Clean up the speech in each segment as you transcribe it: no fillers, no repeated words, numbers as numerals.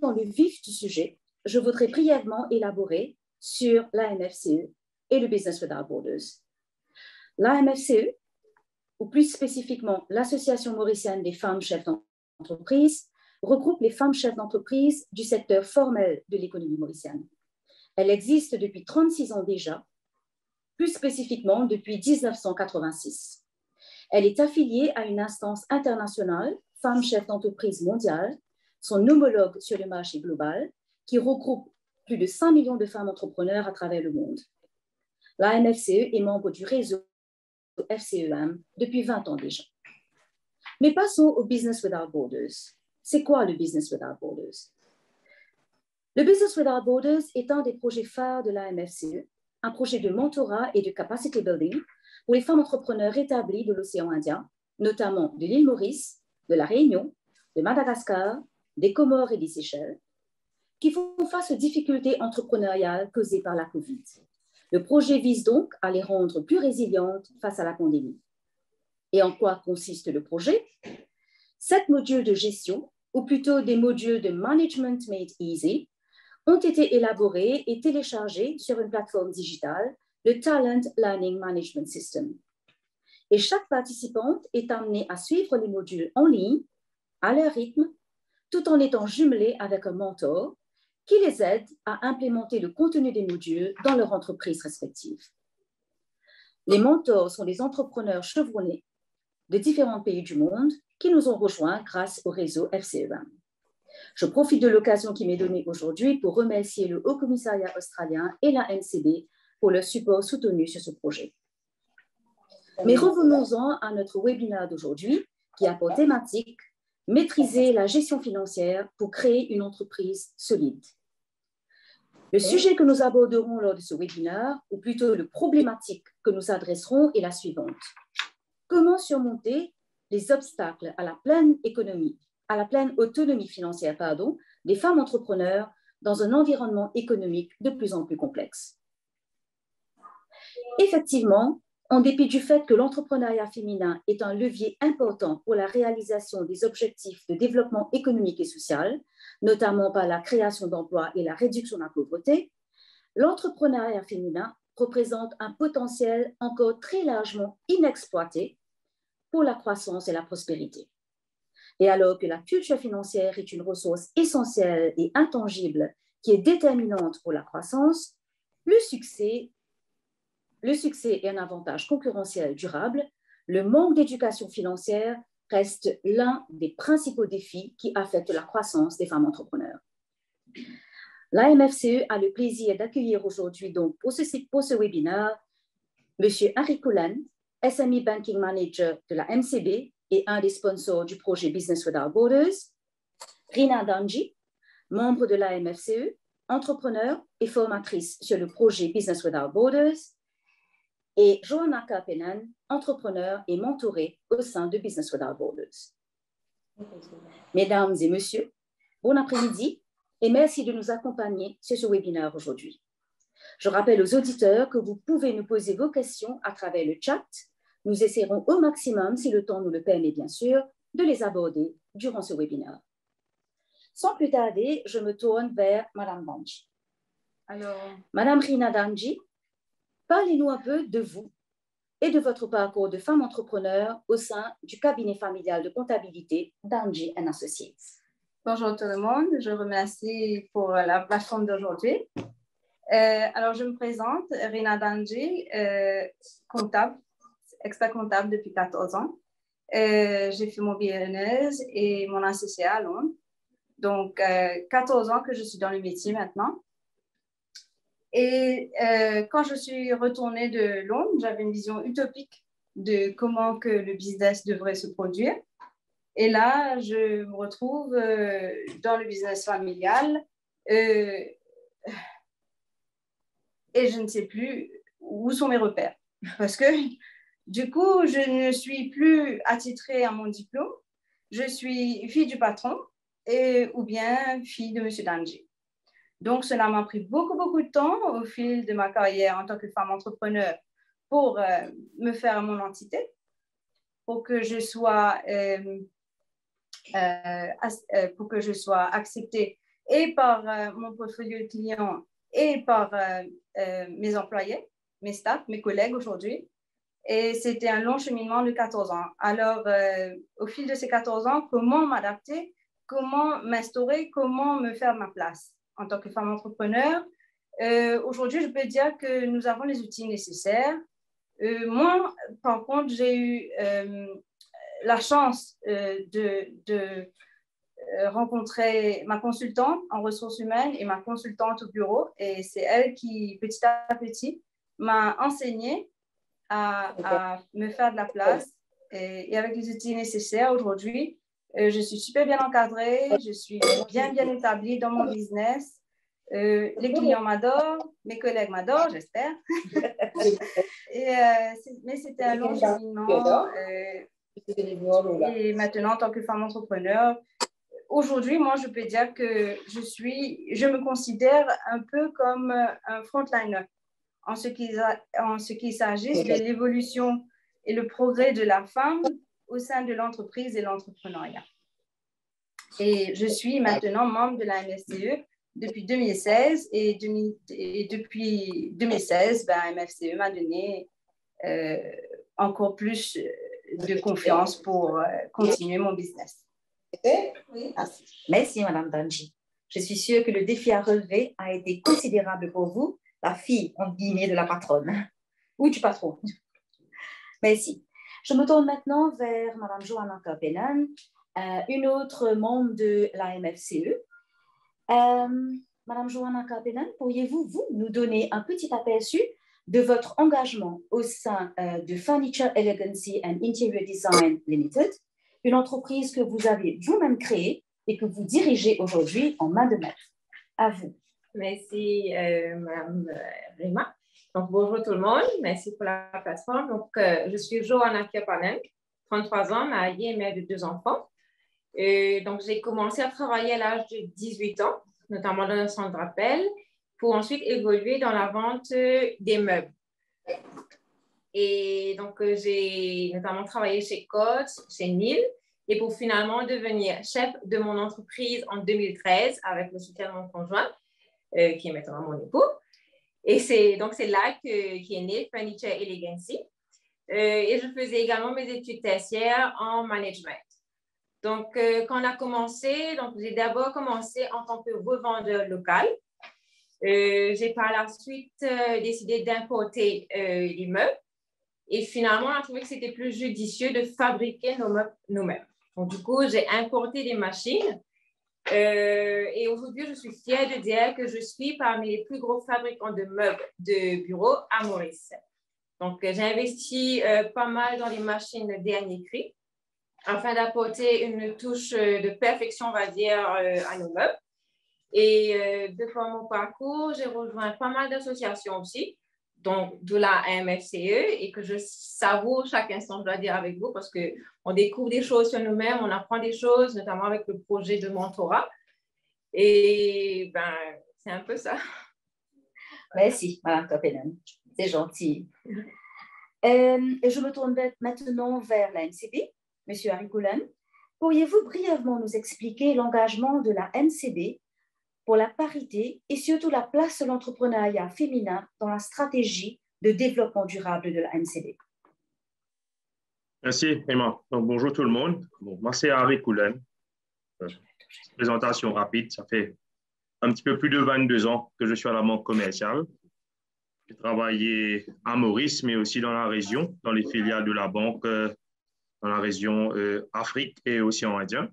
dans le vif du sujet, je voudrais brièvement élaborer sur l'AMFCE et le Business Without Borders. L'AMFCE, ou plus spécifiquement l'Association mauricienne des femmes chefs d'entreprise, regroupe les femmes chefs d'entreprise du secteur formel de l'économie mauricienne. Elle existe depuis 36 ans déjà, plus spécifiquement depuis 1986. Elle est affiliée à une instance internationale, Femmes chefs d'entreprise mondiale, son homologue sur le marché global, qui regroupe plus de 5 millions de femmes entrepreneurs à travers le monde. L'AMFCE est membre du réseau FCEM depuis 20 ans déjà. Mais passons au Business Without Borders. C'est quoi le Business Without Borders? Le Business Without Borders est un des projets phares de l'AMFCE, un projet de mentorat et de capacity building pour les femmes entrepreneurs établies de l'océan Indien, notamment de l'île Maurice, de la Réunion, de Madagascar, des Comores et des Seychelles, qui font face aux difficultés entrepreneuriales causées par la COVID. Le projet vise donc à les rendre plus résilientes face à la pandémie. Et en quoi consiste le projet? 7 modules de gestion, ou plutôt des modules de Management Made Easy, ont été élaborés et téléchargés sur une plateforme digitale, le Talent Learning Management System. Et chaque participante est amenée à suivre les modules en ligne, à leur rythme, tout en étant jumelée avec un mentor qui les aide à implémenter le contenu des modules dans leur entreprise respective. Les mentors sont des entrepreneurs chevronnés de différents pays du monde qui nous ont rejoints grâce au réseau FCEM. Je profite de l'occasion qui m'est donnée aujourd'hui pour remercier le Haut Commissariat australien et la NCB pour leur support soutenu sur ce projet. Mais revenons-en à notre webinaire d'aujourd'hui qui a pour thématique « Maîtriser la gestion financière pour créer une entreprise solide ». Le sujet que nous aborderons lors de ce webinaire, ou plutôt le problématique que nous adresserons, est la suivante. Comment surmonter les obstacles à la pleine autonomie financière, des femmes entrepreneurs dans un environnement économique de plus en plus complexe? Effectivement, en dépit du fait que l'entrepreneuriat féminin est un levier important pour la réalisation des objectifs de développement économique et social, notamment par la création d'emplois et la réduction de la pauvreté, l'entrepreneuriat féminin représente un potentiel encore très largement inexploité pour la croissance et la prospérité. Et alors que la culture financière est une ressource essentielle et intangible qui est déterminante pour la croissance, le succès est un avantage concurrentiel durable. Le manque d'éducation financière reste l'un des principaux défis qui affectent la croissance des femmes entrepreneurs. L'AMFCE a le plaisir d'accueillir aujourd'hui donc pour ce webinaire M. Henry Cullen, SME Banking Manager de la MCB et un des sponsors du projet Business Without Borders, Rina Danji, membre de l'AMFCE, entrepreneur et formatrice sur le projet Business Without Borders, et Joanna Karpenen, entrepreneur et mentorée au sein de Business Without Borders. Mesdames et messieurs, bon après-midi et merci de nous accompagner sur ce webinaire aujourd'hui. Je rappelle aux auditeurs que vous pouvez nous poser vos questions à travers le chat. Nous essaierons au maximum, si le temps nous le permet bien sûr, de les aborder durant ce webinaire. Sans plus tarder, je me tourne vers Madame Danji. Alors, Madame Rina Danji, parlez-nous un peu de vous et de votre parcours de femme entrepreneur au sein du cabinet familial de comptabilité Danji & Associates. Bonjour tout le monde, je vous remercie pour la plateforme d'aujourd'hui. Alors, je me présente, Rina Danji, comptable, expert comptable depuis 14 ans. J'ai fait mon BNS et mon associé à Londres. Donc, 14 ans que je suis dans le métier maintenant. Et quand je suis retournée de Londres, j'avais une vision utopique de comment que le business devrait se produire. Et là, je me retrouve dans le business familial et je ne sais plus où sont mes repères. Parce que du coup, je ne suis plus attitrée à mon diplôme. Je suis fille du patron ou bien fille de M. Danji. Donc, cela m'a pris beaucoup de temps au fil de ma carrière en tant que femme entrepreneur pour me faire mon entité, pour que je sois acceptée et par mon portfolio de clients et par mes employés, mes staffs, mes collègues aujourd'hui. Et c'était un long cheminement de 14 ans. Alors, au fil de ces 14 ans, comment m'adapter, comment m'instaurer, comment me faire ma place en tant que femme entrepreneur. Aujourd'hui, je peux dire que nous avons les outils nécessaires. Moi, par contre, j'ai eu la chance de rencontrer ma consultante en ressources humaines et ma consultante au bureau. Et c'est elle qui, petit à petit, m'a enseigné à me faire de la place. Et avec les outils nécessaires aujourd'hui, je suis super bien encadrée, je suis bien établie dans mon business. Les clients m'adorent, mes collègues m'adorent, j'espère. Mais c'était un long cheminement. Et maintenant, en tant que femme entrepreneur, aujourd'hui, moi, je peux dire que je me considère un peu comme un frontliner en ce qu'il s'agisse de l'évolution et le progrès de la femme au sein de l'entreprise et l'entrepreneuriat. Et je suis maintenant membre de la MFCE depuis 2016 et depuis 2016, MFCE m'a donné encore plus de confiance pour continuer mon business. Oui. Merci, Madame Danji. Je suis sûre que le défi à relever a été considérable pour vous, la fille, entre guillemets, de la patronne ou du patron. Merci. Je me tourne maintenant vers Madame Johanna Kapelan, une autre membre de la MFCE. Madame Johanna Kapelan, pourriez-vous nous donner un petit aperçu de votre engagement au sein de Furniture Elegancy and Interior Design Limited, une entreprise que vous avez vous-même créée et que vous dirigez aujourd'hui en main de maître. À vous. Merci, Mme Rima. Donc, bonjour tout le monde. Merci pour la plateforme. Donc, je suis Johanna Kapelan, 33 ans, mariée et mère de 2 enfants. Donc, j'ai commencé à travailler à l'âge de 18 ans, notamment dans un centre d'appel, pour ensuite évoluer dans la vente des meubles. Et donc, j'ai notamment travaillé chez Coach, chez Neil, et pour finalement devenir chef de mon entreprise en 2013 avec le soutien de mon conjoint, qui est maintenant mon époux. Et c'est là qu'est né Furniture Elegancy. Et je faisais également mes études tertiaires en management. Donc, quand on a commencé, j'ai d'abord commencé en tant que revendeur local. J'ai par la suite décidé d'importer les meubles. Et finalement, on a trouvé que c'était plus judicieux de fabriquer nos meubles nous-mêmes. Donc, du coup, j'ai importé des machines. Et aujourd'hui, je suis fière de dire que je suis parmi les plus gros fabricants de meubles de bureau à Maurice. Donc, j'ai investi pas mal dans les machines de dernier cri afin d'apporter une touche de perfection, on va dire, à nos meubles. Et de par mon parcours, j'ai rejoint pas mal d'associations aussi, donc de la MFCE, et que je savoure chaque instant, je dois dire, avec vous, parce qu'on découvre des choses sur nous-mêmes, on apprend des choses, notamment avec le projet de mentorat. Et c'est un peu ça. Merci, Mme Kapelan. C'est gentil. Et je me tourne maintenant vers la MCB, M. Harry Cullen. Pourriez-vous brièvement nous expliquer l'engagement de la MCB pour la parité et surtout la place de l'entrepreneuriat féminin dans la stratégie de développement durable de la MCB? Merci, Emma. Donc, bonjour tout le monde. Bon, moi, c'est Harry Cullen. Présentation rapide, ça fait un petit peu plus de 22 ans que je suis à la banque commerciale. J'ai travaillé à Maurice, mais aussi dans la région, dans les filiales de la banque, dans la région Afrique et aussi en Indien.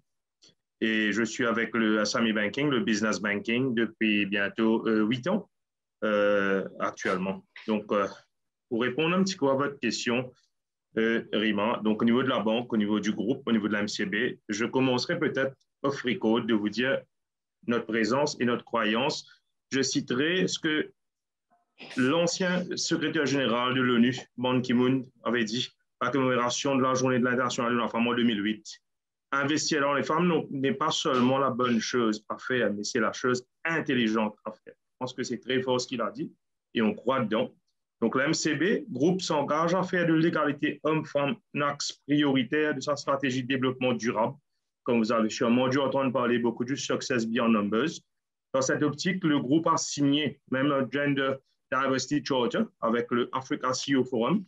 Et je suis avec le SME Banking, le Business Banking, depuis bientôt 8 ans actuellement. Donc, pour répondre un petit peu à votre question, Rima, donc au niveau de la banque, au niveau du groupe, au niveau de la MCB, je commencerai peut-être off record de vous dire notre présence et notre croyance. Je citerai ce que l'ancien secrétaire général de l'ONU, Ban Ki-moon, avait dit à la commémoration de la journée de l'internationale de la femme en 2008. Investir dans les femmes n'est pas seulement la bonne chose à faire, mais c'est la chose intelligente à faire. Je pense que c'est très fort ce qu'il a dit et on croit dedans. Donc, la MCB, groupe, s'engage à faire de l'égalité homme-femme un axe prioritaire de sa stratégie de développement durable. Comme vous avez sûrement dû entendre parler beaucoup du Success Beyond Numbers, Dans cette optique, le groupe a signé même un Gender Diversity Charter avec le Africa CEO Forum.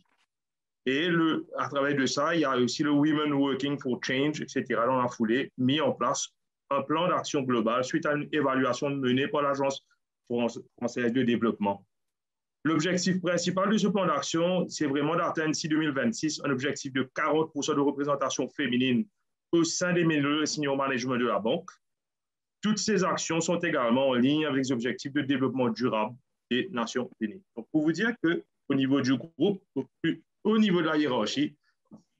Et à travers de ça, il y a aussi le Women Working for Change, etc., dans la foulée, mis en place un plan d'action global suite à une évaluation menée par l'Agence française de développement. L'objectif principal de ce plan d'action, c'est vraiment d'atteindre d'ici 2026 un objectif de 40% de représentation féminine au sein des milieux de senior management de la banque. Toutes ces actions sont également en ligne avec les objectifs de développement durable des Nations Unies. Donc, pour vous dire qu'au niveau du groupe, au niveau de la hiérarchie,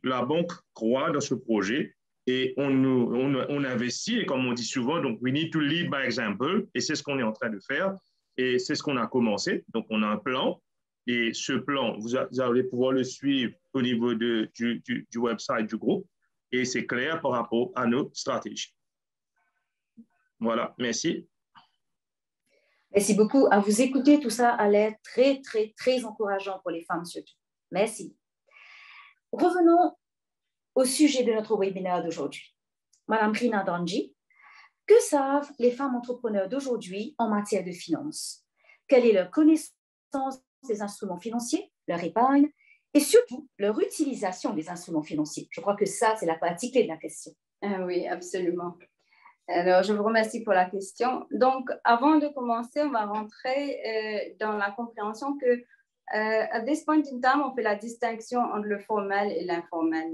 la banque croit dans ce projet et on investit, et comme on dit souvent, donc we need to lead by example, et c'est ce qu'on est en train de faire, et c'est ce qu'on a commencé. Donc, on a un plan, et ce plan, vous allez pouvoir le suivre au niveau du website du groupe, et c'est clair par rapport à nos stratégies. Voilà, merci. Merci beaucoup. À vous écouter, tout ça allait être très, très, très encourageant pour les femmes surtout. Merci. Revenons au sujet de notre webinaire d'aujourd'hui. Madame Rina Danji, que savent les femmes entrepreneurs d'aujourd'hui en matière de finances? Quelle est leur connaissance des instruments financiers, leur épargne et surtout leur utilisation des instruments financiers? Je crois que ça, c'est la partie clé de la question. Oui, absolument. Alors, je vous remercie pour la question. Donc, avant de commencer, on va rentrer dans la compréhension que à this point in time, on fait la distinction entre le formel et l'informel.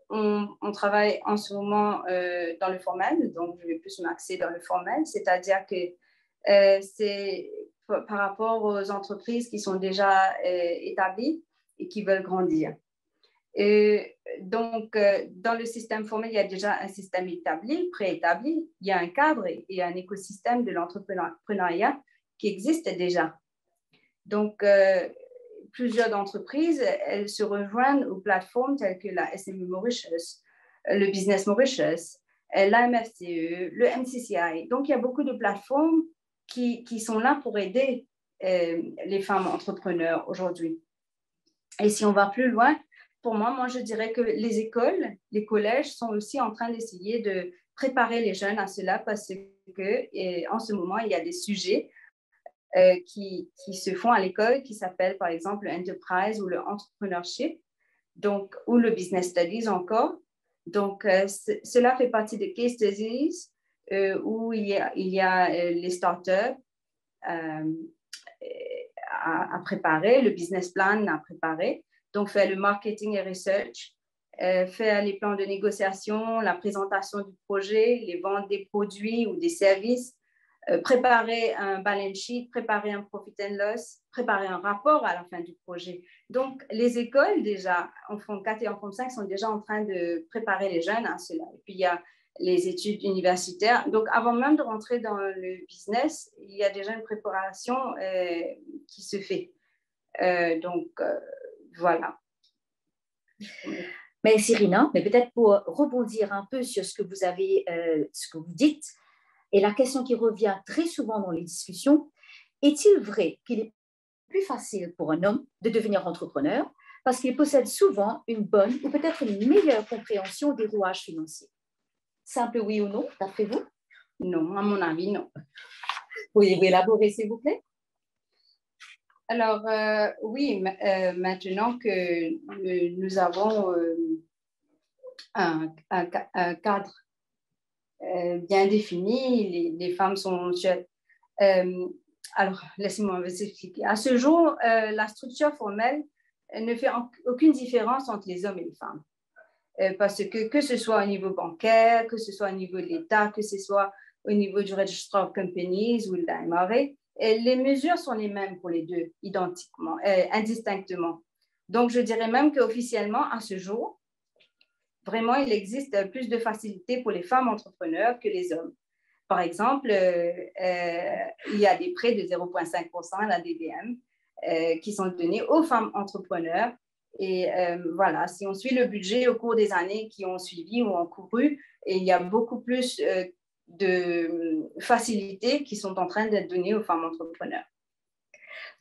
On travaille en ce moment dans le formel, donc je vais plus m'axer dans le formel, c'est-à-dire que c'est par rapport aux entreprises qui sont déjà établies et qui veulent grandir. Donc, dans le système formel, il y a déjà un système établi, préétabli, il y a un cadre et un écosystème de l'entrepreneuriat qui existe déjà. Donc, plusieurs d'entreprises, elles se rejoignent aux plateformes telles que la SME Mauritius, le Business Mauritius, l'AMFCE, le MCCI. Donc, il y a beaucoup de plateformes qui sont là pour aider les femmes entrepreneurs aujourd'hui. Et si on va plus loin, pour moi, je dirais que les écoles, les collèges sont aussi en train d'essayer de préparer les jeunes à cela parce qu'en ce moment, il y a des sujets qui se font à l'école qui s'appellent par exemple le enterprise ou le entrepreneurship, donc, ou le business studies encore. Donc, cela fait partie des case studies où il y a les startups à préparer, le business plan à préparer. Donc, faire le marketing et research, faire les plans de négociation, la présentation du projet, les ventes des produits ou des services, préparer un balance sheet, préparer un profit and loss, préparer un rapport à la fin du projet. Donc, les écoles déjà, en Forme 4 et en Forme 5, sont déjà en train de préparer les jeunes à cela. Et puis, il y a les études universitaires. Donc, avant même de rentrer dans le business, il y a déjà une préparation qui se fait. Voilà. Merci Rina, mais peut-être pour rebondir un peu sur ce que vous dites, et la question qui revient très souvent dans les discussions, est-il vrai qu'il est plus facile pour un homme de devenir entrepreneur parce qu'il possède souvent une bonne ou peut-être une meilleure compréhension des rouages financiers? Simple oui ou non, d'après vous? Non, à mon avis, non. Pourriez-vous élaborer, s'il vous plaît? Alors, oui, maintenant que nous avons un cadre bien défini, les femmes sont... alors, laissez-moi vous expliquer. À ce jour, la structure formelle ne fait aucune différence entre les hommes et les femmes. Parce que ce soit au niveau bancaire, que ce soit au niveau de l'État, que ce soit au niveau du Register of Companies ou de la MRA, les mesures sont les mêmes pour les deux, identiquement, indistinctement. Donc, je dirais même qu'officiellement, à ce jour, vraiment, il existe plus de facilité pour les femmes entrepreneurs que les hommes. Par exemple, il y a des prêts de 0,5% à la DDM qui sont donnés aux femmes entrepreneurs. Et voilà, si on suit le budget au cours des années qui ont suivi ou ont couru, et il y a beaucoup plus de facilités qui sont en train d'être données aux femmes entrepreneurs.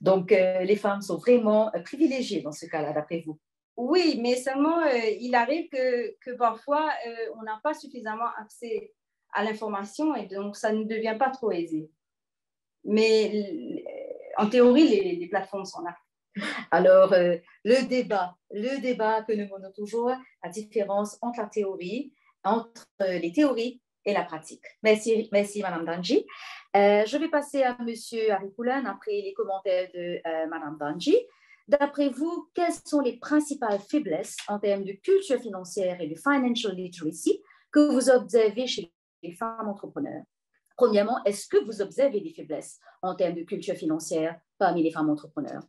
Donc, les femmes sont vraiment privilégiées dans ce cas-là, d'après vous? Oui, mais seulement il arrive que parfois, on n'a pas suffisamment accès à l'information et donc ça ne devient pas trop aisé. Mais en théorie, les plateformes sont là. Alors, le débat que nous menons toujours, la différence entre la théorie, entre les théories et la pratique. Merci, Madame Danji. Je vais passer à Monsieur Haripoulan après les commentaires de Madame Danji. D'après vous, quelles sont les principales faiblesses en termes de culture financière et de financial literacy que vous observez chez les femmes entrepreneurs? Premièrement, est-ce que vous observez des faiblesses en termes de culture financière parmi les femmes entrepreneurs?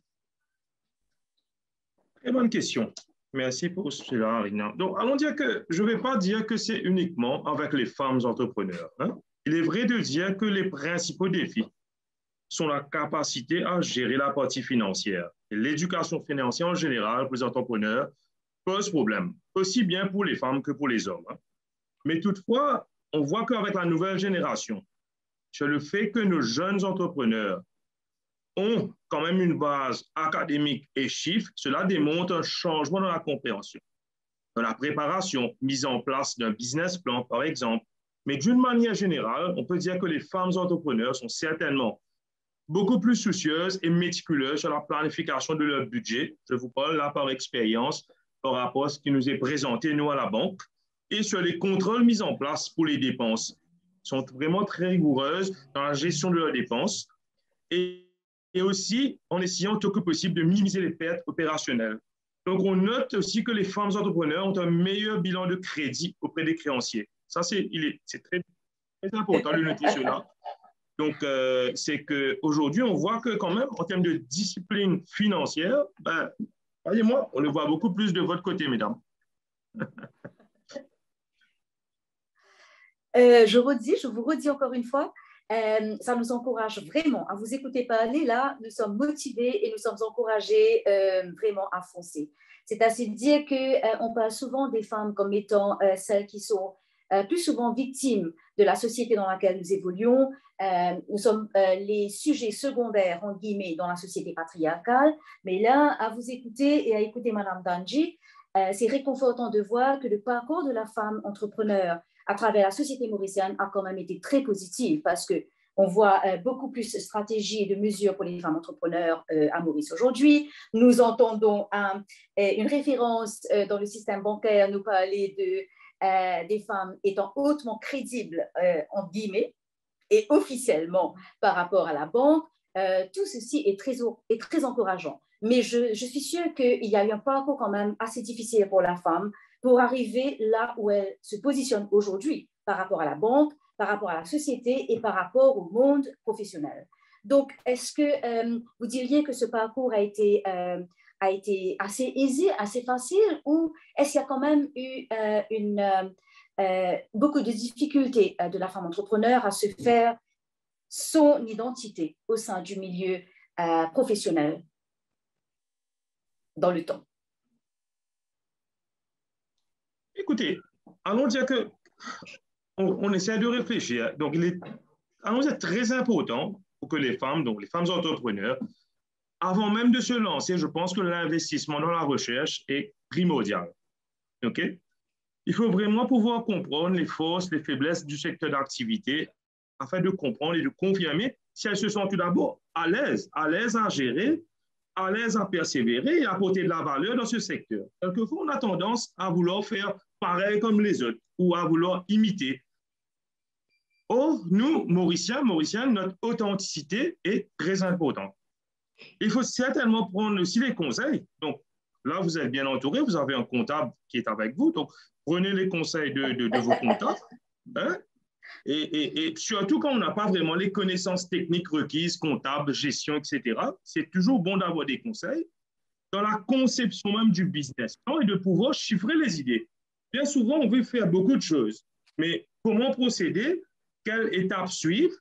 Très bonne question. Merci pour cela, Rina. Donc, allons dire que je ne vais pas dire que c'est uniquement avec les femmes entrepreneurs. Hein. Il est vrai de dire que les principaux défis sont la capacité à gérer la partie financière. L'éducation financière en général pour les entrepreneurs pose problème, aussi bien pour les femmes que pour les hommes. Hein. Mais toutefois, on voit qu'avec la nouvelle génération, sur le fait que nos jeunes entrepreneurs ont quand même une base académique et chiffre, cela démontre un changement dans la compréhension, dans la préparation, mise en place d'un business plan, par exemple. Mais d'une manière générale, on peut dire que les femmes entrepreneurs sont certainement beaucoup plus soucieuses et méticuleuses sur la planification de leur budget. Je vous parle là par expérience par rapport à ce qui nous est présenté, nous, à la banque, et sur les contrôles mis en place pour les dépenses. Ils sont vraiment très rigoureuses dans la gestion de leurs dépenses et aussi en essayant tout que possible de minimiser les pertes opérationnelles. Donc, on note aussi que les femmes entrepreneurs ont un meilleur bilan de crédit auprès des créanciers. Ça, c'est très, très important de noter cela. Donc, c'est qu'aujourd'hui, on voit que quand même, en termes de discipline financière, ben, voyez-moi, on le voit beaucoup plus de votre côté, mesdames. Je vous redis encore une fois, ça nous encourage vraiment à vous écouter parler. Là, nous sommes motivés et nous sommes encouragés vraiment à foncer. C'est ainsi de dire qu'on parle souvent des femmes comme étant celles qui sont plus souvent victimes de la société dans laquelle nous évoluons. Nous sommes les sujets secondaires, en guillemets, dans la société patriarcale. Mais là, à vous écouter et à écouter Madame Danji, c'est réconfortant de voir que le parcours de la femme entrepreneur à travers la société mauricienne a quand même été très positif parce qu'on voit beaucoup plus de stratégies et de mesures pour les femmes entrepreneurs à Maurice aujourd'hui. Nous entendons une référence dans le système bancaire nous parler des femmes étant hautement crédibles, en guillemets, et officiellement par rapport à la banque. Tout ceci est très encourageant. Mais je suis sûre qu'il y a eu un parcours quand même assez difficile pour la femme pour arriver là où elle se positionne aujourd'hui par rapport à la banque, par rapport à la société et par rapport au monde professionnel. Donc, est-ce que vous diriez que ce parcours a été assez aisé, assez facile, ou est-ce qu'il y a quand même eu beaucoup de difficultés de la femme entrepreneur à se faire son identité au sein du milieu professionnel dans le temps? Écoutez, allons dire que on essaie de réfléchir. Donc, allons dire très important pour que les femmes, donc les femmes entrepreneurs, avant même de se lancer, je pense que l'investissement dans la recherche est primordial. OK? Il faut vraiment pouvoir comprendre les forces, les faiblesses du secteur d'activité afin de comprendre et de confirmer si elles se sentent tout d'abord à l'aise à gérer, à l'aise à persévérer et à apporter de la valeur dans ce secteur. Quelquefois, on a tendance à vouloir faire pareil comme les autres ou à vouloir imiter. Or, nous, Mauriciens, notre authenticité est très importante. Il faut certainement prendre aussi les conseils. Donc, là, vous êtes bien entouré, vous avez un comptable qui est avec vous, donc prenez les conseils de vos comptables. Hein? Et surtout quand on n'a pas vraiment les connaissances techniques requises, comptables, gestion, etc., c'est toujours bon d'avoir des conseils dans la conception même du business et de pouvoir chiffrer les idées. Bien souvent, on veut faire beaucoup de choses, mais comment procéder, quelle étape suivre,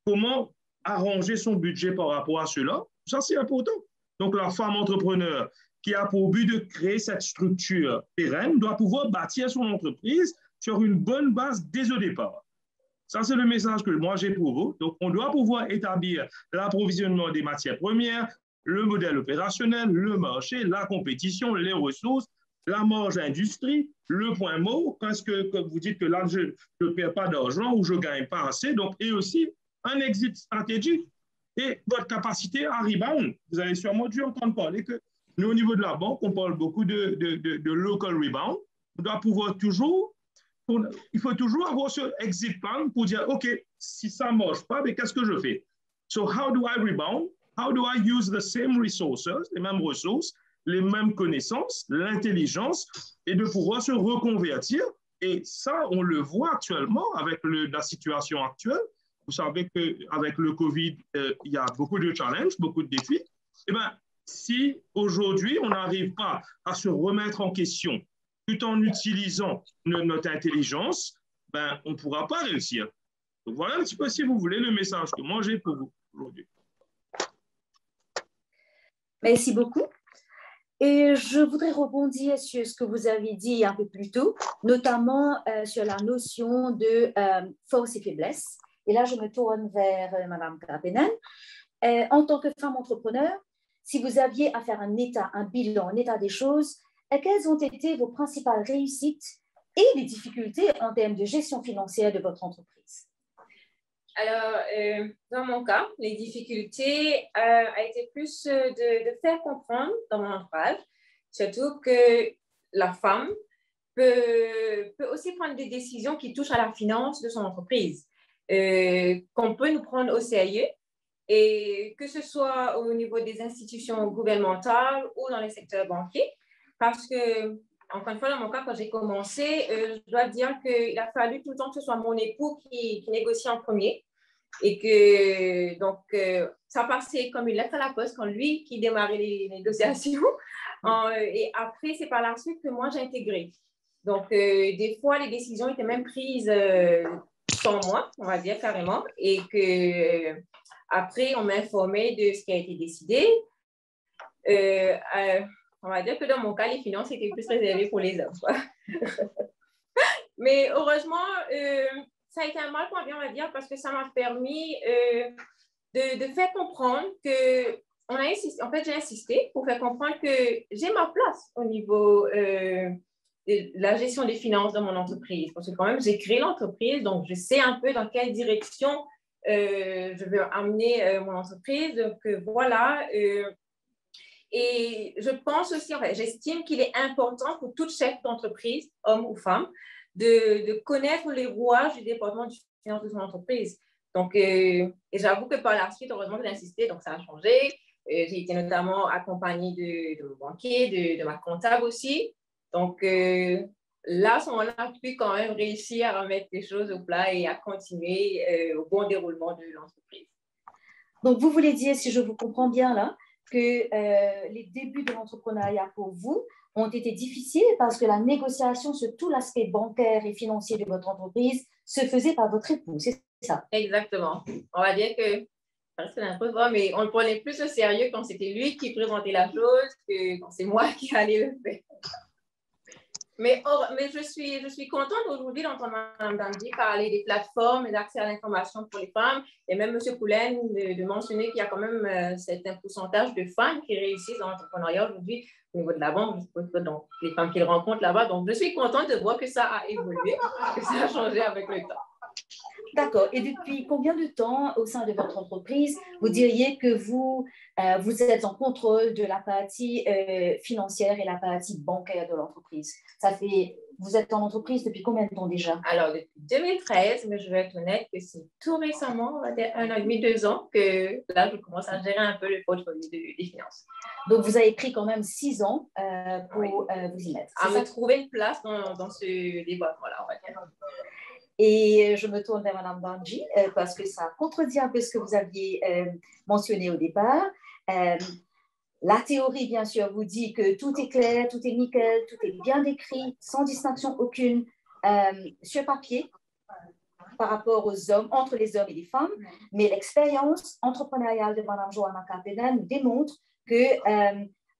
comment arranger son budget par rapport à cela, ça c'est important. Donc la femme entrepreneur qui a pour but de créer cette structure pérenne doit pouvoir bâtir son entreprise sur une bonne base dès au départ. Ça, c'est le message que moi j'ai pour vous. Donc, on doit pouvoir établir l'approvisionnement des matières premières, le modèle opérationnel, le marché, la compétition, les ressources, la marge industrie, le point mot, parce que vous dites que là, je ne perds pas d'argent ou je ne gagne pas assez, donc, et aussi un exit stratégique et votre capacité à rebound. Vous avez sûrement dû entendre parler que nous, au niveau de la banque, on parle beaucoup de local rebound. On doit pouvoir toujours, il faut toujours avoir ce exit plan pour dire, OK, si ça ne marche pas, mais qu'est-ce que je fais? So how do I rebound? How do I use the same resources, les mêmes ressources, les mêmes connaissances, l'intelligence, et de pouvoir se reconvertir. Et ça, on le voit actuellement avec la situation actuelle. Vous savez qu'avec le COVID, il y a beaucoup de challenges, beaucoup de défis. Eh bien, si aujourd'hui, on n'arrive pas à se remettre en question tout en utilisant notre intelligence, ben, on ne pourra pas réussir. Donc, voilà un petit peu, si vous voulez, le message que moi j'ai pour vous aujourd'hui. Merci beaucoup. Et je voudrais rebondir sur ce que vous avez dit un peu plus tôt, notamment sur la notion de force et faiblesse. Et là, je me tourne vers Mme Karpenen. En tant que femme entrepreneur, si vous aviez à faire un bilan, un état des choses, quelles ont été vos principales réussites et les difficultés en termes de gestion financière de votre entreprise? Alors, dans mon cas, les difficultés a été plus de faire comprendre dans mon entourage, surtout que la femme peut aussi prendre des décisions qui touchent à la finance de son entreprise, qu'on peut nous prendre au sérieux, et que ce soit au niveau des institutions gouvernementales ou dans les secteurs banquiers, parce que, encore une fois, dans mon cas, quand j'ai commencé, je dois dire qu'il a fallu tout le temps que ce soit mon époux qui négocie en premier. Et que, donc, ça passait comme une lettre à la poste quand lui qui démarrait les négociations. Et après, c'est par la suite que moi, j'ai intégré. Donc, des fois, les décisions étaient même prises sans moi, on va dire carrément. Et que après, on m'informait de ce qui a été décidé. On va dire que dans mon cas, les finances étaient plus réservées pour les hommes. Mais heureusement, ça a été un mal pour bien, on va dire, parce que ça m'a permis de faire comprendre que, en fait, j'ai insisté pour faire comprendre que j'ai ma place au niveau de la gestion des finances dans mon entreprise. Parce que quand même, j'ai créé l'entreprise, donc je sais un peu dans quelle direction je veux amener mon entreprise. Donc voilà. Et je pense aussi, en fait, j'estime qu'il est important pour toute chef d'entreprise, homme ou femme, de connaître les rouages du département du finance de son entreprise. Donc, et j'avoue que par la suite, heureusement, j'ai insisté, donc ça a changé. J'ai été notamment accompagnée de mon banquier, de ma comptable aussi. Donc, là, à ce moment-là, j'ai pu quand même réussir à remettre les choses au plat et à continuer au bon déroulement de l'entreprise. Donc, vous voulez dire, si je vous comprends bien là, que les débuts de l'entrepreneuriat pour vous ont été difficiles parce que la négociation sur tout l'aspect bancaire et financier de votre entreprise se faisait par votre époux, c'est ça? Exactement. On va dire que, mais on le prenait plus au sérieux quand c'était lui qui présentait la chose que quand c'est moi qui allais le faire. Mais je suis contente aujourd'hui d'entendre Mme Dandy parler des plateformes et d'accès à l'information pour les femmes. Et même M. Poulen de mentionner qu'il y a quand même un certain pourcentage de femmes qui réussissent dans l'entrepreneuriat aujourd'hui au niveau de la banque, donc les femmes qu'ils rencontrent là-bas. Donc, je suis contente de voir que ça a évolué, que ça a changé avec le temps. D'accord. Et depuis combien de temps au sein de votre entreprise, vous diriez que vous êtes en contrôle de la partie financière et la partie bancaire de l'entreprise? Vous êtes en entreprise depuis combien de temps déjà? Alors, depuis 2013, mais je vais être honnête que c'est tout récemment, on va dire 1 an et demi, 2 ans, que là, je commence à gérer un peu le portfolio des finances. Donc, vous avez pris quand même 6 ans pour vous y mettre. À me trouver une place dans ce débat-là, on va dire. Et je me tourne vers Mme Banji parce que ça contredit un peu ce que vous aviez mentionné au départ. La théorie, bien sûr, vous dit que tout est clair, tout est nickel, tout est bien décrit, sans distinction aucune sur papier par rapport aux hommes, entre les hommes et les femmes. Mais l'expérience entrepreneuriale de Mme Johanna Karpenen nous démontre que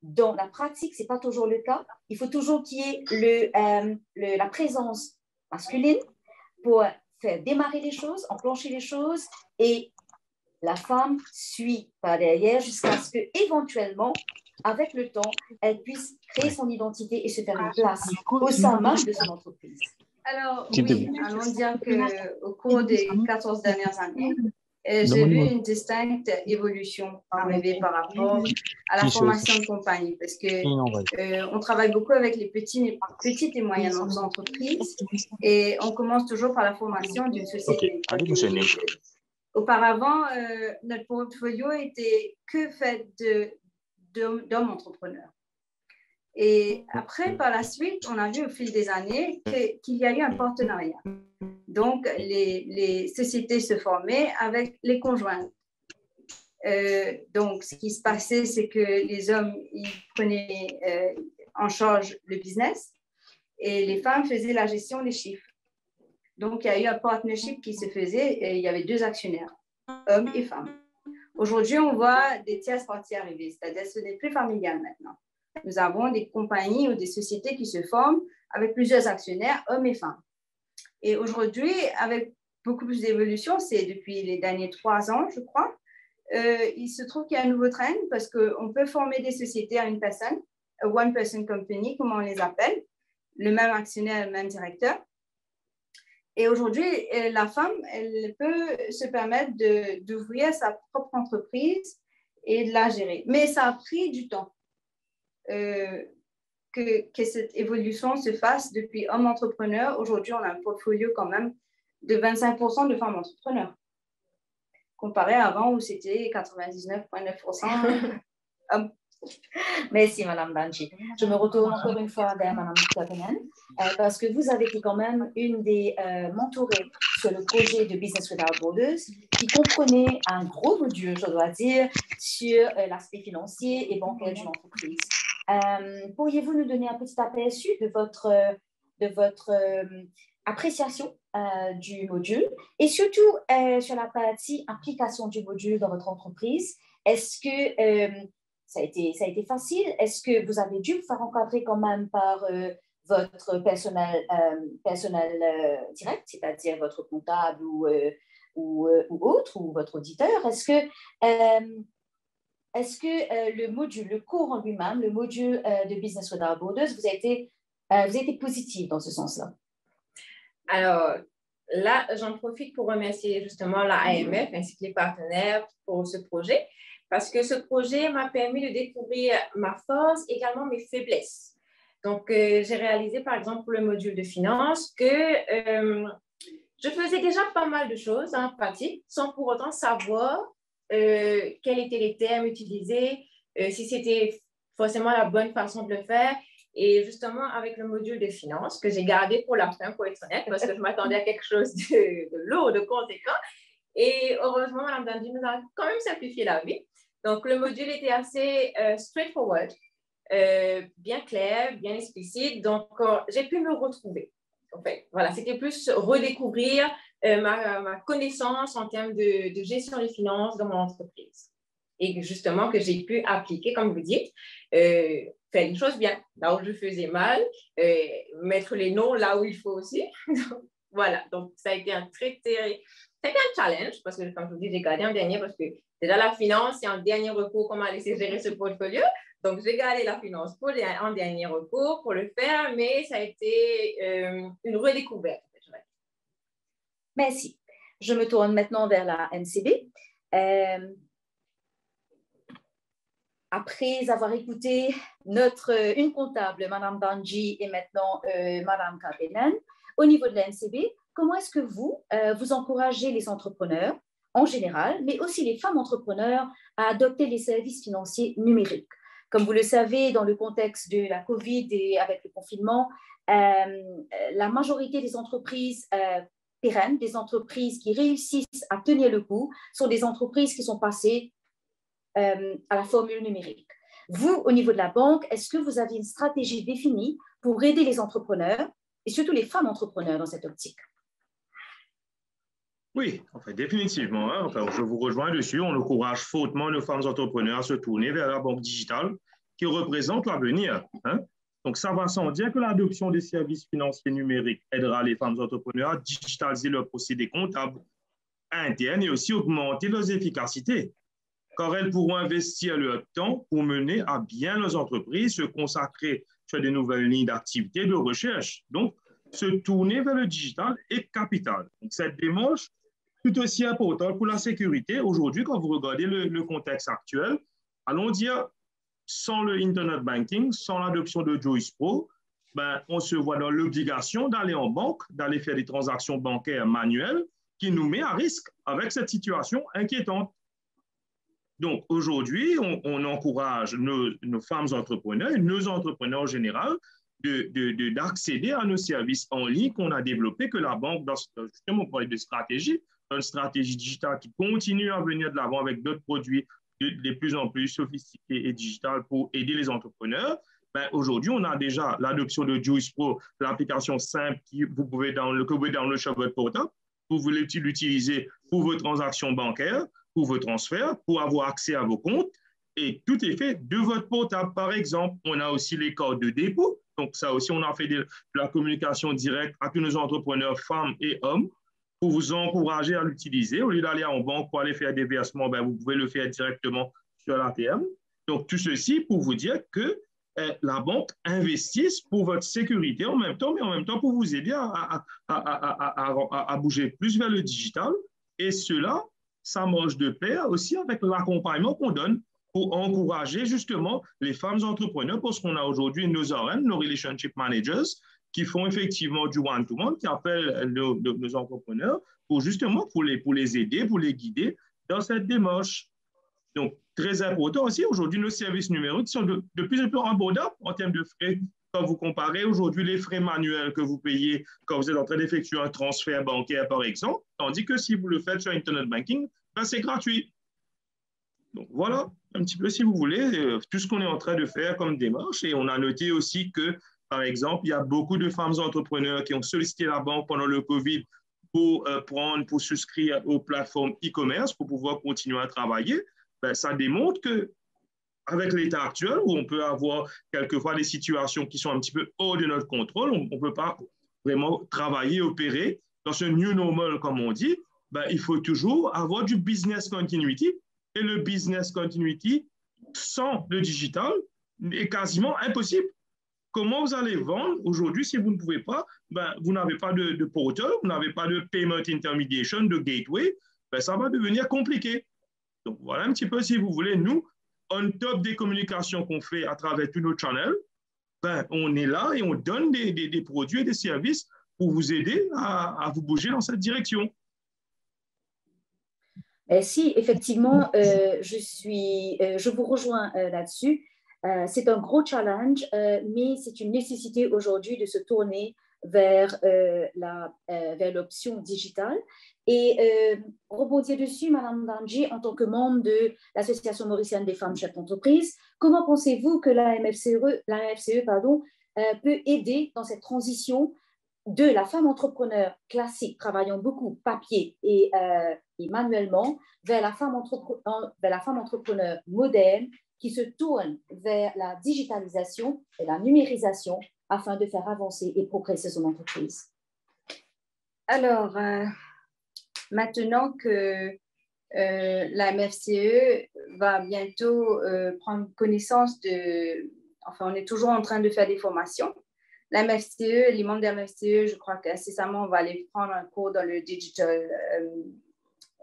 dans la pratique, ce n'est pas toujours le cas. Il faut toujours qu'il y ait la présence masculine pour faire démarrer les choses, enclencher les choses, et la femme suit par derrière jusqu'à ce que éventuellement avec le temps, elle puisse créer son identité et se faire une place au sein même de son entreprise? Alors, oui, allons dire qu'au cours des 14 dernières années, j'ai vu une distincte évolution arriver par rapport à la formation de compagnie parce qu'on travaille beaucoup avec les petites et moyennes entreprises et on commence toujours par la formation d'une société. Auparavant, notre portfolio était que fait d'hommes entrepreneurs. Et après, par la suite, on a vu au fil des années qu'il y a eu un partenariat. Donc, les sociétés se formaient avec les conjoints. Donc, ce qui se passait, c'est que les hommes, ils prenaient en charge le business et les femmes faisaient la gestion des chiffres. Donc, il y a eu un partnership qui se faisait et il y avait 2 actionnaires, hommes et femmes. Aujourd'hui, on voit des tierces parties arriver, c'est-à-dire que ce n'est plus familial maintenant. Nous avons des compagnies ou des sociétés qui se forment avec plusieurs actionnaires, hommes et femmes. Et aujourd'hui, avec beaucoup plus d'évolution, c'est depuis les derniers 3 ans, je crois, il se trouve qu'il y a un nouveau trend parce qu'on peut former des sociétés à une personne, a one-person company, comme on les appelle, le même actionnaire, le même directeur. Et aujourd'hui, la femme, elle peut se permettre d'ouvrir sa propre entreprise et de la gérer. Mais ça a pris du temps. Que cette évolution se fasse depuis homme entrepreneur. Aujourd'hui, on a un portfolio quand même de 25% de femmes entrepreneurs, comparé à avant où c'était 99,9% hommes. Merci, Madame Banji. Je me retourne encore une fois vers Madame Coppenen, parce que vous avez été quand même une des mentorées sur le projet de Business Without Borders, qui comprenait un gros module, je dois dire, sur l'aspect financier et bancaire d'une entreprise. Pourriez-vous nous donner un petit aperçu de votre appréciation du module et surtout sur la partie application du module dans votre entreprise? Est-ce que ça a été facile? Est-ce que vous avez dû vous faire encadrer quand même par votre personnel direct, c'est-à-dire votre comptable ou autre, ou votre auditeur? Est-ce que le module, le cours en lui-même, le module de Business Without Borders, vous a été positif dans ce sens-là? Alors, là, j'en profite pour remercier justement la AMF ainsi que les partenaires pour ce projet, parce que ce projet m'a permis de découvrir ma force, également mes faiblesses. Donc, j'ai réalisé, par exemple, pour le module de finance, que je faisais déjà pas mal de choses en pratique, sans pour autant savoir quels étaient les termes utilisés, si c'était forcément la bonne façon de le faire. Et justement, avec le module de finance, que j'ai gardé pour la fin, pour être honnête, parce que je m'attendais à quelque chose de lourd, de conséquent. Et heureusement, Mme Dandy nous a quand même simplifié la vie. Donc, le module était assez straightforward, bien clair, bien explicite. Donc, j'ai pu me retrouver. En fait, voilà, c'était plus redécouvrir ma connaissance en termes de gestion des finances dans mon entreprise. Et justement, que j'ai pu appliquer, comme vous dites, faire les choses bien, là où je faisais mal, mettre les noms là où il faut aussi. Voilà, donc ça a été un challenge, parce que, comme je vous dis, j'ai gardé un dernier, parce que déjà la finance, c'est un dernier recours, comment laisser gérer ce portfolio. Donc, j'ai gardé la finance en dernier recours pour le faire, mais ça a été une redécouverte. Merci. Je me tourne maintenant vers la MCB. Après avoir écouté une comptable, Mme Banji, et maintenant Mme Coppenen, au niveau de la MCB, comment est-ce que vous encouragez les entrepreneurs en général, mais aussi les femmes entrepreneurs à adopter les services financiers numériques? Comme vous le savez, dans le contexte de la COVID et avec le confinement, la majorité des entreprises pérennes, des entreprises qui réussissent à tenir le coup, sont des entreprises qui sont passées à la formule numérique. Vous, au niveau de la banque, est-ce que vous avez une stratégie définie pour aider les entrepreneurs et surtout les femmes entrepreneurs dans cette optique? Oui, enfin, définitivement. Hein. Enfin, je vous rejoins dessus. On encourage fortement nos femmes entrepreneurs à se tourner vers la banque digitale qui représente l'avenir. Hein. Donc, ça va sans dire que l'adoption des services financiers numériques aidera les femmes entrepreneurs à digitaliser leurs procédés comptables internes et aussi augmenter leurs efficacités. car elles pourront investir leur temps pour mener à bien leurs entreprises, se consacrer sur des nouvelles lignes d'activité, de recherche. Donc, se tourner vers le digital est capital. Donc, cette démarche tout aussi importante pour la sécurité. Aujourd'hui, quand vous regardez le contexte actuel, allons dire, sans le Internet banking, sans l'adoption de Joyce Pro, ben, on se voit dans l'obligation d'aller en banque, d'aller faire des transactions bancaires manuelles qui nous met à risque avec cette situation inquiétante. Donc, aujourd'hui, on encourage nos femmes entrepreneurs et nos entrepreneurs en général d'accéder à nos services en ligne qu'on a développés, que la banque, justement, on parlait de stratégie, une stratégie digitale qui continue à venir de l'avant avec d'autres produits de plus en plus sophistiqués et digitales pour aider les entrepreneurs. Ben, aujourd'hui, on a déjà l'adoption de Juice Pro, l'application simple que vous pouvez download sur votre portable. Vous voulez l'utiliser pour vos transactions bancaires, pour vos transferts, pour avoir accès à vos comptes. Et tout est fait de votre portable. Par exemple, on a aussi les cartes de dépôt. Donc, ça aussi, on a fait de la communication directe à tous nos entrepreneurs, femmes et hommes, pour vous encourager à l'utiliser. Au lieu d'aller en banque pour aller faire des versements, ben, vous pouvez le faire directement sur l'ATM. Donc, tout ceci pour vous dire que la banque investisse pour votre sécurité en même temps, mais en même temps pour vous aider à bouger plus vers le digital. Et cela, ça marche de pair aussi avec l'accompagnement qu'on donne pour encourager justement les femmes entrepreneurs, parce qu'on a aujourd'hui nos RM, nos relationship managers, qui font effectivement du one-to-one, qui appellent nos entrepreneurs pour justement pour les aider, pour les guider dans cette démarche. Donc, très important aussi, aujourd'hui, nos services numériques sont de plus en plus abordables en termes de frais. Quand vous comparez aujourd'hui les frais manuels que vous payez quand vous êtes en train d'effectuer un transfert bancaire, par exemple, tandis que si vous le faites sur Internet Banking, ben c'est gratuit. Donc, voilà un petit peu, si vous voulez, tout ce qu'on est en train de faire comme démarche. Et on a noté aussi que, par exemple, il y a beaucoup de femmes entrepreneurs qui ont sollicité la banque pendant le COVID pour souscrire aux plateformes e-commerce pour pouvoir continuer à travailler. Ben, ça démontre que avec l'état actuel, où on peut avoir quelquefois des situations qui sont un petit peu hors de notre contrôle, on ne peut pas vraiment travailler, opérer dans ce new normal, comme on dit, ben, il faut toujours avoir du business continuity. Et le business continuity, sans le digital, est quasiment impossible. Comment vous allez vendre aujourd'hui si vous ne pouvez pas, ben, vous n'avez pas de portal, vous n'avez pas de payment intermediation, de gateway, ben, ça va devenir compliqué. Donc, voilà un petit peu, si vous voulez, nous, on top des communications qu'on fait à travers tous nos channels, ben, on est là et on donne des produits et des services pour vous aider à vous bouger dans cette direction. Si, effectivement, je vous rejoins là-dessus. C'est un gros challenge, mais c'est une nécessité aujourd'hui de se tourner vers l'option digitale. Et rebondir dessus, Madame Danji, en tant que membre de l'Association mauricienne des femmes chefs d'entreprise, comment pensez-vous que la MFCE peut aider dans cette transition de la femme entrepreneur classique, travaillant beaucoup papier et manuellement, vers la femme entrepreneur moderne qui se tourne vers la digitalisation et la numérisation afin de faire avancer et progresser son entreprise? Alors, maintenant que la MFCE va bientôt prendre connaissance enfin, on est toujours en train de faire des formations. La MFCE, les membres de la MFCE, je crois qu'incessamment, on va aller prendre un cours dans le digital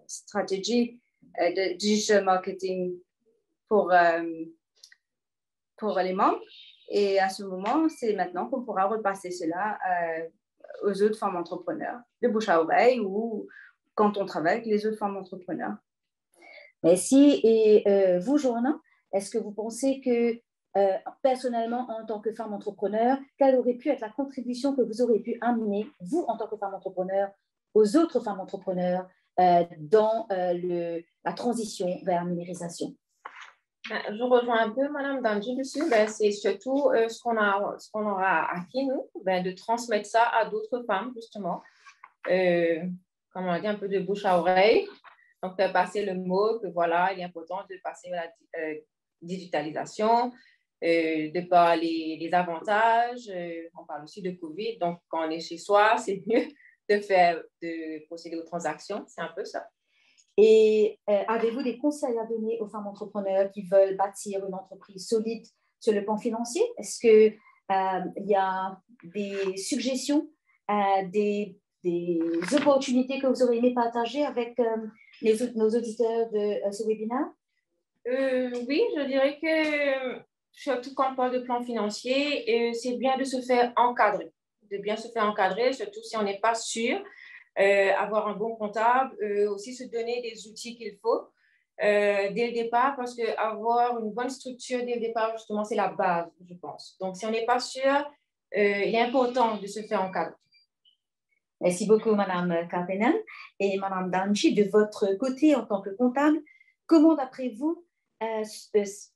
strategy, de digital marketing pour les membres. Et à ce moment, c'est maintenant qu'on pourra repasser cela aux autres femmes entrepreneurs, de bouche à oreille ou quand on travaille avec les autres femmes entrepreneurs. Merci. Et vous, Joanna, est-ce que vous pensez que personnellement, en tant que femme entrepreneur, quelle aurait pu être la contribution que vous aurez pu amener, vous, en tant que femme entrepreneur, aux autres femmes entrepreneurs dans la transition vers la numérisation? Je rejoins un peu Madame Danji dessus. C'est surtout ce qu'on aura acquis, nous, de transmettre ça à d'autres femmes, justement. Comme on a dit, un peu de bouche à oreille. Donc, faire passer le mot que voilà, il est important de passer à la digitalisation, de par les avantages. On parle aussi de COVID. Donc, quand on est chez soi, c'est mieux de procéder aux transactions. C'est un peu ça. Et avez-vous des conseils à donner aux femmes entrepreneurs qui veulent bâtir une entreprise solide sur le plan financier? Est-ce qu'il y a des suggestions, des opportunités que vous auriez aimé partager avec nos auditeurs de ce webinaire? Oui, je dirais que surtout quand on parle de plan financier, c'est bien de se faire encadrer, surtout si on n'est pas sûr, avoir un bon comptable, aussi se donner des outils qu'il faut dès le départ, parce qu'avoir une bonne structure dès le départ, justement, c'est la base, je pense. Donc, si on n'est pas sûr, il est important de se faire encadrer. Merci beaucoup, Madame Carpenen. Et Madame Danchi, de votre côté, en tant que comptable, comment, d'après vous,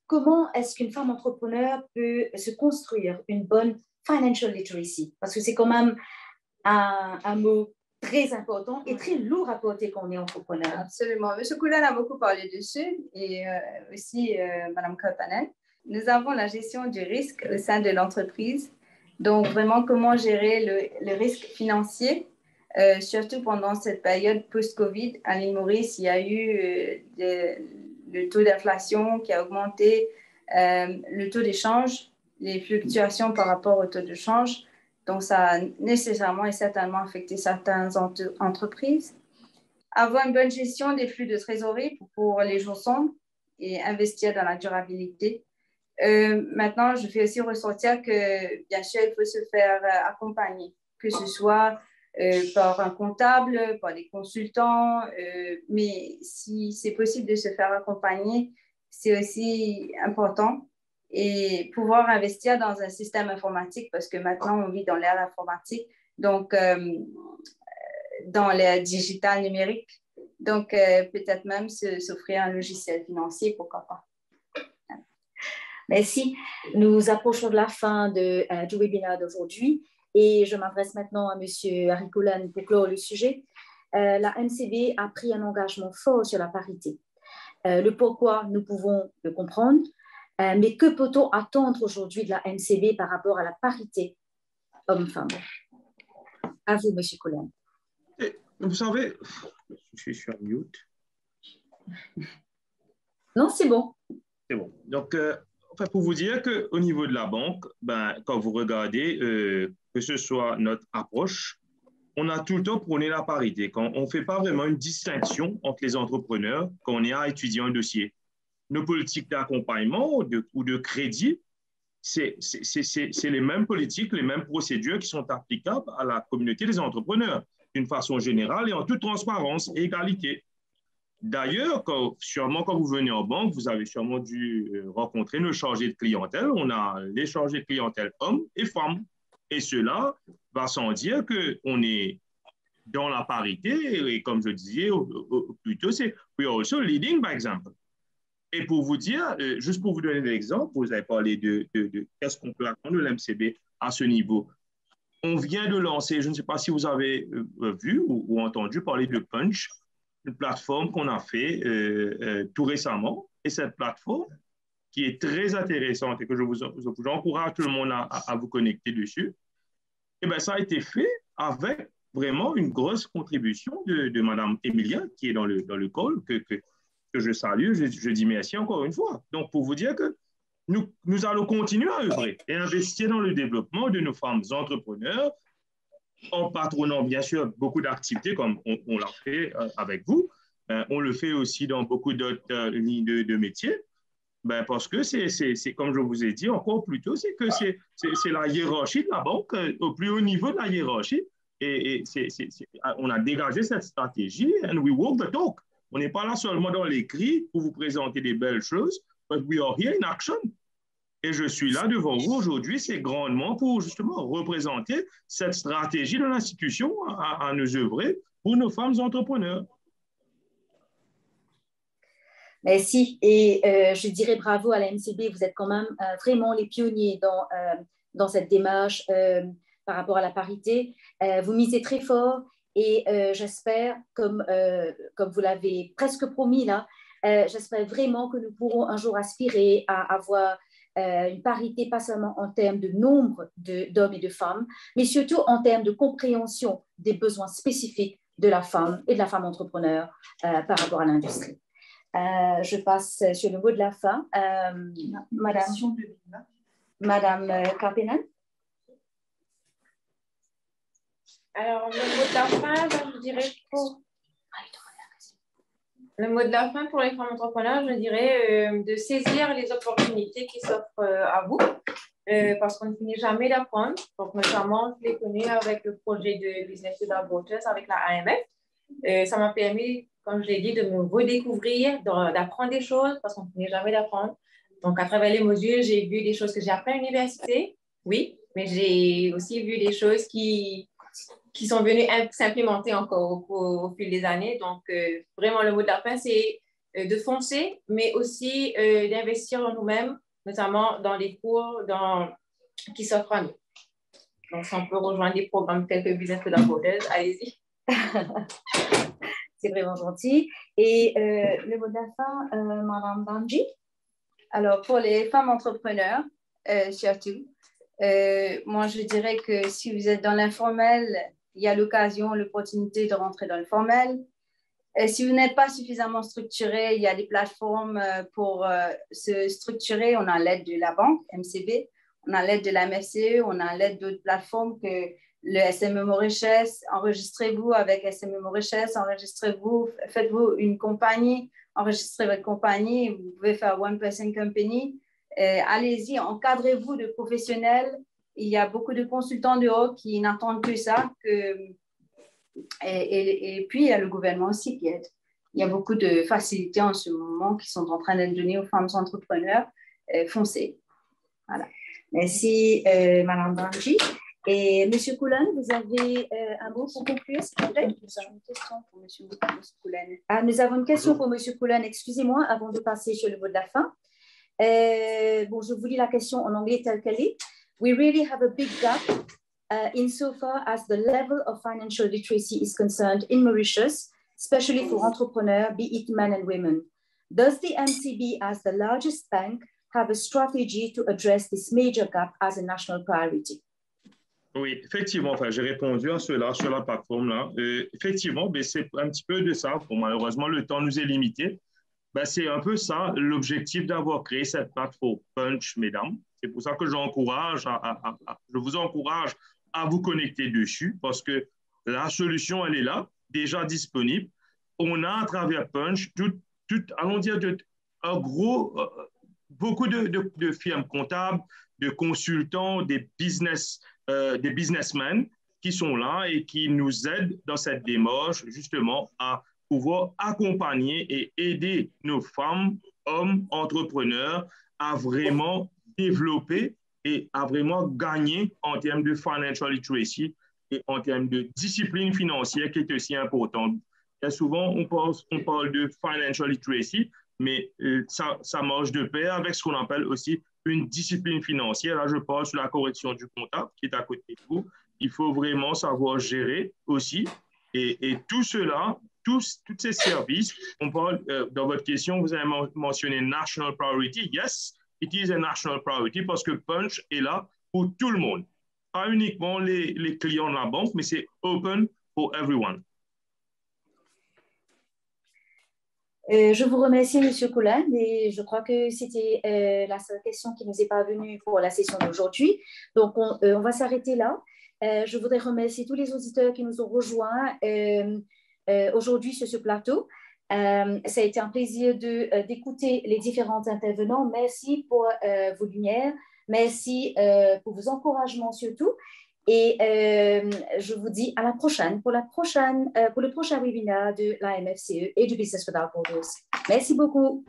comment est-ce qu'une femme entrepreneur peut se construire une bonne financial literacy? Parce que c'est quand même un mot très important et très lourd à porter quand on est entrepreneur. Absolument. M. Koulan a beaucoup parlé dessus et aussi Mme Carpenen. Nous avons la gestion du risque au sein de l'entreprise. Donc, vraiment, comment gérer le risque financier, surtout pendant cette période post-Covid. À l'île Maurice, il y a eu le taux d'inflation qui a augmenté, le taux d'échange, les fluctuations par rapport au taux de change. Donc, ça a nécessairement et certainement affecté certaines entreprises. Avoir une bonne gestion des flux de trésorerie pour les jours sombres et investir dans la durabilité. Maintenant, je fais aussi ressortir que, bien sûr, il faut se faire accompagner, que ce soit par un comptable, par des consultants, mais si c'est possible de se faire accompagner, c'est aussi important. Et pouvoir investir dans un système informatique, parce que maintenant, on vit dans l'ère informatique, donc dans l'ère digitale numérique. Donc, peut-être même s'offrir un logiciel financier, pourquoi pas. Merci. Nous approchons de la fin du webinaire d'aujourd'hui et je m'adresse maintenant à M. Harry Koulan pour clore le sujet. La MCB a pris un engagement fort sur la parité. Le pourquoi, nous pouvons le comprendre, mais que peut-on attendre aujourd'hui de la MCB par rapport à la parité homme-femme? À vous, M. Koulan. Vous savez, je suis en mute. Non, c'est bon. C'est bon. Donc, enfin, pour vous dire qu'au niveau de la banque, ben, quand vous regardez, que ce soit notre approche, on a tout le temps prôné la parité. Quand on ne fait pas vraiment une distinction entre les entrepreneurs quand on est à étudier un dossier. Nos politiques d'accompagnement ou de crédit, c'est les mêmes politiques, les mêmes procédures qui sont applicables à la communauté des entrepreneurs, d'une façon générale et en toute transparence et égalité. D'ailleurs, sûrement quand vous venez en banque, vous avez sûrement dû rencontrer nos chargés de clientèle. On a les chargés de clientèle hommes et femmes. Et cela va sans dire qu'on est dans la parité. Et comme je disais plutôt, c'est we are also leading by example. Et pour vous dire, juste pour vous donner des exemples, vous avez parlé de qu'est-ce qu'on peut attendre de l'MCB à ce niveau. On vient de lancer, je ne sais pas si vous avez vu ou entendu parler de Punch, une plateforme qu'on a fait tout récemment. Et cette plateforme, qui est très intéressante et que je vous encourage tout le monde à vous connecter dessus, et bien, ça a été fait avec vraiment une grosse contribution de Mme Emilia, qui est dans le call, que je salue. Je dis merci encore une fois. Donc, pour vous dire que nous allons continuer à œuvrer et investir dans le développement de nos femmes entrepreneurs, en patronant bien sûr beaucoup d'activités comme on l'a fait avec vous. On le fait aussi dans beaucoup d'autres lignes de métiers. Ben parce que c'est comme je vous ai dit encore plus tôt, c'est que c'est la hiérarchie de la banque au plus haut niveau de la hiérarchie. Et on a dégagé cette stratégie and we walk the talk. On n'est pas là seulement dans l'écrit pour vous présenter des belles choses, but we are here in action. Et je suis là devant vous aujourd'hui, c'est grandement pour justement représenter cette stratégie de l'institution à nous œuvrer pour nos femmes entrepreneurs. Merci. Et je dirais bravo à la MCB. Vous êtes quand même vraiment les pionniers dans cette démarche par rapport à la parité. Vous misez très fort et j'espère, comme vous l'avez presque promis là, j'espère vraiment que nous pourrons un jour aspirer à avoir une parité, pas seulement en termes de nombre d'hommes et de femmes, mais surtout en termes de compréhension des besoins spécifiques de la femme et de la femme entrepreneur par rapport à l'industrie. Je passe sur le mot de la fin. Madame Karpinen. Alors, le mot de la fin, je dirais le mot de la fin pour les femmes entrepreneurs, je dirais de saisir les opportunités qui s'offrent à vous, parce qu'on ne finit jamais d'apprendre. Donc, notamment, je les connais avec le projet de Business Without Borders avec la AMF. Ça m'a permis, comme je l'ai dit, de me redécouvrir, d'apprendre des choses, parce qu'on ne finit jamais d'apprendre. Donc, à travers les modules, j'ai vu des choses que j'ai appris à l'université, oui, mais j'ai aussi vu des choses qui sont venues s'implémenter encore au fil des années. Donc, vraiment, le mot de la fin, c'est de foncer, mais aussi d'investir en nous-mêmes, notamment dans les cours qui s'offrent à nous. Donc, si on peut rejoindre des programmes tels que Business Without Borders, allez-y. C'est vraiment gentil. Et le mot de la fin, Madame Banji. Alors, pour les femmes entrepreneurs, surtout, moi, je dirais que si vous êtes dans l'informel, il y a l'opportunité de rentrer dans le formel. Si vous n'êtes pas suffisamment structuré, il y a des plateformes pour se structurer. On a l'aide de la banque, MCB, on a l'aide de la MFCE, on a l'aide d'autres plateformes que le SME Mauritius. Enregistrez-vous avec SME Mauritius, enregistrez-vous, faites-vous une compagnie, enregistrez votre compagnie, vous pouvez faire One Person Company. Allez-y, encadrez-vous de professionnels. Il y a beaucoup de consultants dehors qui n'attendent que ça. Et puis, il y a le gouvernement aussi qui aide. Il y a beaucoup de facilités en ce moment qui sont en train d'être données aux femmes entrepreneurs. Foncez. Voilà. Merci, Madame Banji. Et M. Koulan, vous avez un mot pour conclure, s'il vous plaît? Nous avons une question pour M. Koulan. Nous avons une question pour M. Koulan. Excusez-moi, avant de passer sur le mot de la fin. Bon, je vous lis la question en anglais telle qu'elle est. We really have a big gap insofar as the level of financial literacy is concerned in Mauritius, especially for entrepreneurs, be it men and women. Does the MCB, as the largest bank, have a strategy to address this major gap as a national priority? Oui, effectivement, enfin, j'ai répondu à cela sur la plateforme-là. Effectivement, c'est un petit peu de ça. Bon, malheureusement, le temps nous est limité. C'est un peu ça, l'objectif d'avoir créé cette plateforme Punch, mesdames. C'est pour ça que je vous encourage à vous connecter dessus, parce que la solution, elle est là, déjà disponible. On a à travers Punch, allons dire, beaucoup de firmes comptables, de consultants, des businessmen qui sont là et qui nous aident dans cette démarche, justement, à pouvoir accompagner et aider nos femmes, hommes, entrepreneurs à vraiment développer et à vraiment gagner en termes de financial literacy et en termes de discipline financière qui est aussi importante. Et souvent, on parle de financial literacy, mais ça marche de pair avec ce qu'on appelle aussi une discipline financière. Là, je parle sur la correction du comptable qui est à côté de vous. Il faut vraiment savoir gérer aussi. Et tout cela, tous ces services, on parle, dans votre question, vous avez mentionné national priority. Yes, it is a national priority parce que Punch est là pour tout le monde. Pas uniquement les clients de la banque, mais c'est open for everyone. Je vous remercie, M. Koulan, et je crois que c'était la seule question qui nous est parvenue pour la session d'aujourd'hui. Donc, on va s'arrêter là. Je voudrais remercier tous les auditeurs qui nous ont rejoints aujourd'hui sur ce plateau. Ça a été un plaisir d'écouter les différents intervenants. Merci pour vos lumières. Merci pour vos encouragements surtout. Et je vous dis à la prochaine pour le prochain webinaire de la MFCE et du Business Without Borders. Merci beaucoup.